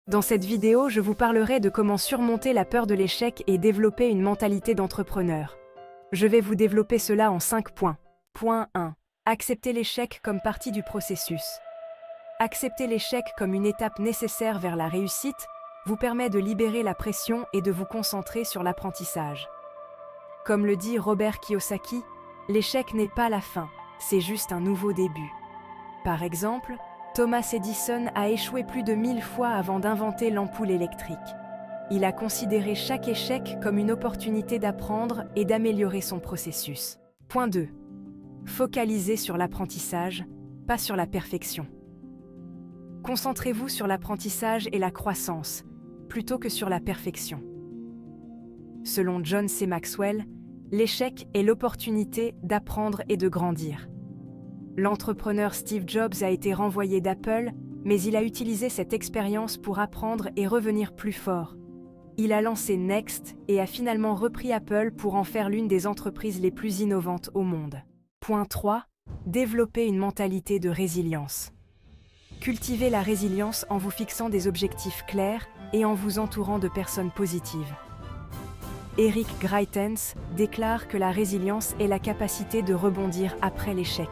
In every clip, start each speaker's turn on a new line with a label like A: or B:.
A: Dans cette vidéo, je vous parlerai de comment surmonter la peur de l'échec et développer une mentalité d'entrepreneur. Je vais vous développer cela en 5 points. Point 1. Accepter l'échec comme partie du processus. Accepter l'échec comme une étape nécessaire vers la réussite vous permet de libérer la pression et de vous concentrer sur l'apprentissage. Comme le dit Robert Kiyosaki, l'échec n'est pas la fin, c'est juste un nouveau début. Par exemple, Thomas Edison a échoué plus de 1000 fois avant d'inventer l'ampoule électrique. Il a considéré chaque échec comme une opportunité d'apprendre et d'améliorer son processus. Point 2. Focalisez sur l'apprentissage, pas sur la perfection. Concentrez-vous sur l'apprentissage et la croissance, plutôt que sur la perfection. Selon John C. Maxwell, l'échec est l'opportunité d'apprendre et de grandir. L'entrepreneur Steve Jobs a été renvoyé d'Apple, mais il a utilisé cette expérience pour apprendre et revenir plus fort. Il a lancé Next et a finalement repris Apple pour en faire l'une des entreprises les plus innovantes au monde. Point 3. Développer une mentalité de résilience. Cultivez la résilience en vous fixant des objectifs clairs et en vous entourant de personnes positives. Eric Greitens déclare que la résilience est la capacité de rebondir après l'échec.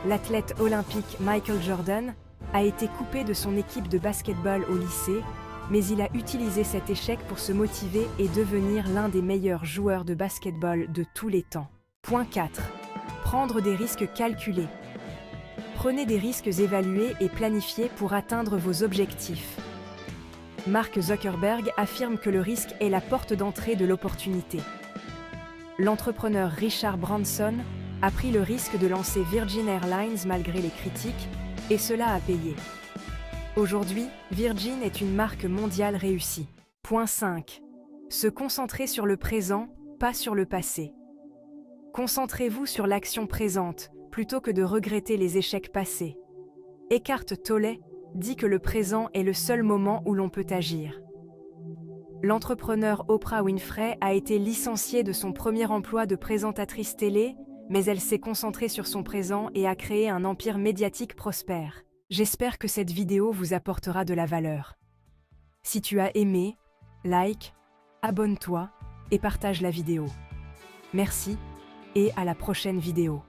A: L'athlète olympique Michael Jordan a été coupé de son équipe de basketball au lycée, mais il a utilisé cet échec pour se motiver et devenir l'un des meilleurs joueurs de basketball de tous les temps. Point 4. Prendre des risques calculés. Prenez des risques évalués et planifiés pour atteindre vos objectifs. Mark Zuckerberg affirme que le risque est la porte d'entrée de l'opportunité. L'entrepreneur Richard Branson a pris le risque de lancer Virgin Airlines malgré les critiques, et cela a payé. Aujourd'hui, Virgin est une marque mondiale réussie. Point 5. Se concentrer sur le présent, pas sur le passé. Concentrez-vous sur l'action présente, plutôt que de regretter les échecs passés. Eckhart Tolle dit que le présent est le seul moment où l'on peut agir. L'entrepreneur Oprah Winfrey a été licenciée de son premier emploi de présentatrice télé, mais elle s'est concentrée sur son présent et a créé un empire médiatique prospère. J'espère que cette vidéo vous apportera de la valeur. Si tu as aimé, like, abonne-toi et partage la vidéo. Merci et à la prochaine vidéo.